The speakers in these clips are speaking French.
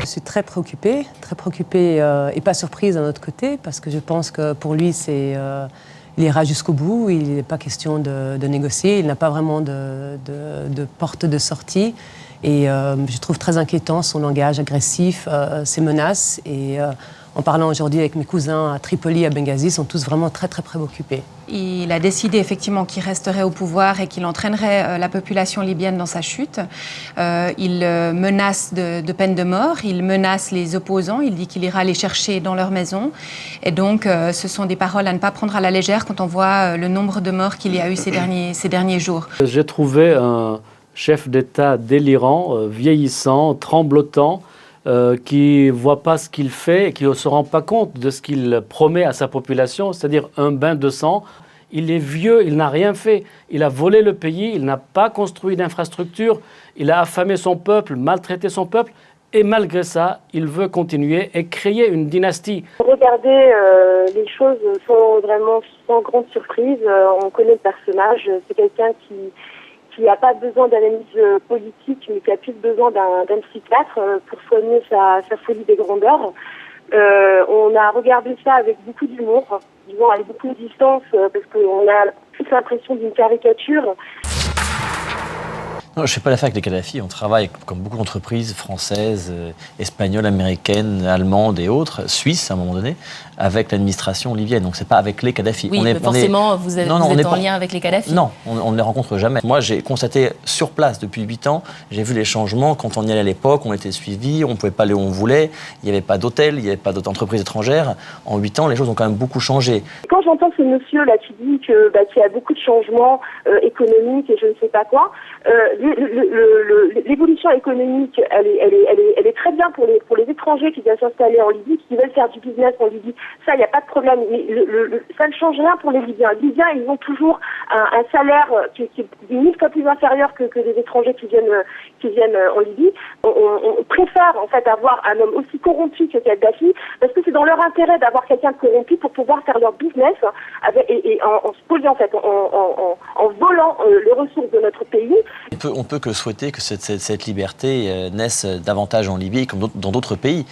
Je suis très préoccupée et pas surprise d'un autre côté, parce que je pense que pour lui, il ira jusqu'au bout, il n'est pas question de négocier, il n'a pas vraiment de porte de sortie. Et je trouve très inquiétant son langage agressif, ses menaces. Et en parlant aujourd'hui avec mes cousins à Tripoli, à Benghazi, ils sont tous vraiment très, très préoccupés. Il a décidé effectivement qu'il resterait au pouvoir et qu'il entraînerait la population libyenne dans sa chute. Il menace de peine de mort, il menace les opposants, il dit qu'il ira les chercher dans leur maison. Et donc, ce sont des paroles à ne pas prendre à la légère quand on voit le nombre de morts qu'il y a eu ces derniers jours. J'ai trouvé un chef d'État délirant, vieillissant, tremblotant, qui ne voit pas ce qu'il fait et qui ne se rend pas compte de ce qu'il promet à sa population, c'est-à-dire un bain de sang. Il est vieux, il n'a rien fait. Il a volé le pays, il n'a pas construit d'infrastructures, il a affamé son peuple, maltraité son peuple. Et malgré ça, il veut continuer et créer une dynastie. Regardez les choses sans grande surprise. On connaît le personnage. C'est quelqu'un qui n'a pas besoin d'analyse politique, mais qui a plus besoin d'un psychiatre pour soigner sa folie des grandeurs. On a regardé ça avec beaucoup d'humour, disons avec beaucoup de distance, parce qu'on a plus l'impression d'une caricature. Non, je ne fais pas l'affaire avec les Kadhafi. On travaille, comme beaucoup d'entreprises françaises, espagnoles, américaines, allemandes et autres, suisses à un moment donné, avec l'administration libyenne. Donc, ce n'est pas avec les Kadhafi. Oui, mais forcément, vous êtes en lien avec les Kadhafi. Non, on ne les rencontre jamais. Moi, j'ai constaté sur place depuis 8 ans, j'ai vu les changements. Quand on y allait à l'époque, on était suivi, on ne pouvait pas aller où on voulait, il n'y avait pas d'hôtel, il n'y avait pas d'entreprise étrangère. En 8 ans, les choses ont quand même beaucoup changé. Quand j'entends ce monsieur-là qui dit qu'il y a beaucoup de changements économiques et je ne sais pas quoi, l'évolution économique, elle est très bien pour les étrangers qui viennent s'installer en Libye, qui veulent faire du business en Libye. Ça, il n'y a pas de problème. Mais ça ne change rien pour les Libyens. Les Libyens, ils ont toujours un salaire qui est 1000 fois plus inférieur que les étrangers qui viennent en Libye. On préfère en fait avoir un homme aussi corrompu que Kadhafi, parce que c'est dans leur intérêt d'avoir quelqu'un de corrompu pour pouvoir faire leur business en spoliant en fait, en volant les ressources de notre pays. On peut que souhaiter que cette liberté naisse davantage en Libye comme dans d'autres pays.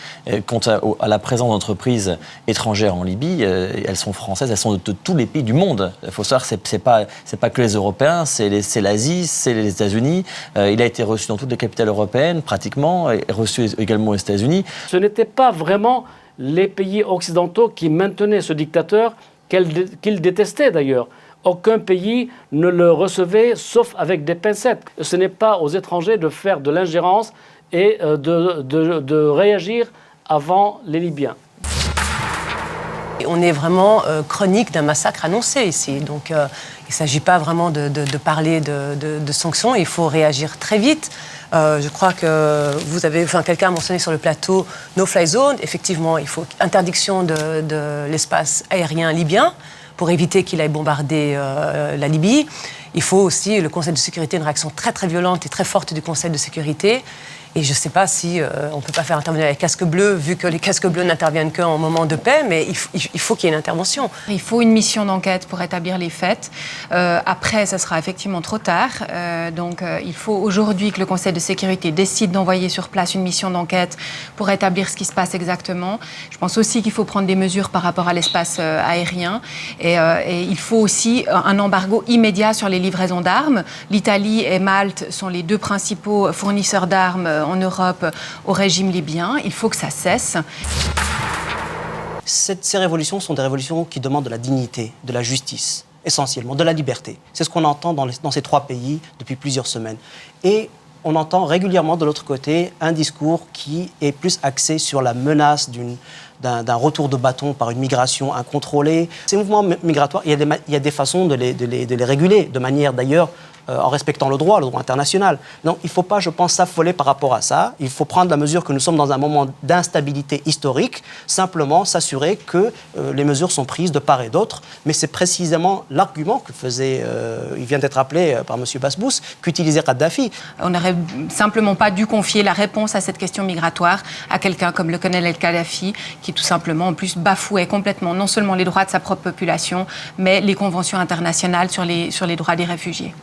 Quant à la présence d'entreprises étrangères en Libye, elles sont françaises, elles sont de tous les pays du monde. Il faut savoir que c'est pas que les Européens, c'est l'Asie, c'est les États-Unis. Il a été reçu dans toutes les capitales européennes, pratiquement, et reçu également aux États-Unis. Ce n'étaient pas vraiment les pays occidentaux qui maintenaient ce dictateur, qu'ils détestaient d'ailleurs. Aucun pays ne le recevait, sauf avec des pincettes. Ce n'est pas aux étrangers de faire de l'ingérence et de réagir avant les Libyens. On est vraiment chronique d'un massacre annoncé ici. Donc il ne s'agit pas vraiment de parler de sanctions. Il faut réagir très vite. Je crois que quelqu'un a mentionné sur le plateau no-fly zone. Effectivement, il faut interdiction de l'espace aérien libyen pour éviter qu'il aille bombarder la Libye. Il faut aussi, le Conseil de sécurité, une réaction très très violente et très forte du Conseil de sécurité. Et je ne sais pas si on ne peut pas faire intervenir les casques bleus, vu que les casques bleus n'interviennent qu'en moment de paix, mais il faut qu'il y ait une intervention. Il faut une mission d'enquête pour établir les faits. Après, ça sera effectivement trop tard. Donc, il faut aujourd'hui que le Conseil de sécurité décide d'envoyer sur place une mission d'enquête pour établir ce qui se passe exactement. Je pense aussi qu'il faut prendre des mesures par rapport à l'espace aérien. Et il faut aussi un embargo immédiat sur les livraisons d'armes. L'Italie et Malte sont les 2 principaux fournisseurs d'armes en Europe au régime libyen. Il faut que ça cesse. Ces révolutions sont des révolutions qui demandent de la dignité, de la justice, essentiellement, de la liberté. C'est ce qu'on entend dans ces 3 pays depuis plusieurs semaines. Et on entend régulièrement de l'autre côté un discours qui est plus axé sur la menace d'un retour de bâton par une migration incontrôlée. Ces mouvements migratoires, il y a des façons de les réguler, de manière d'ailleurs en respectant le droit international. Donc il ne faut pas, je pense, s'affoler par rapport à ça. Il faut prendre la mesure que nous sommes dans un moment d'instabilité historique, simplement s'assurer que les mesures sont prises de part et d'autre. Mais c'est précisément l'argument que il vient d'être rappelé par M. Basbous, qu'utilisait Kadhafi. On n'aurait simplement pas dû confier la réponse à cette question migratoire à quelqu'un comme le colonel Kadhafi, qui tout simplement, en plus, bafouait complètement non seulement les droits de sa propre population, mais les conventions internationales sur les droits des réfugiés.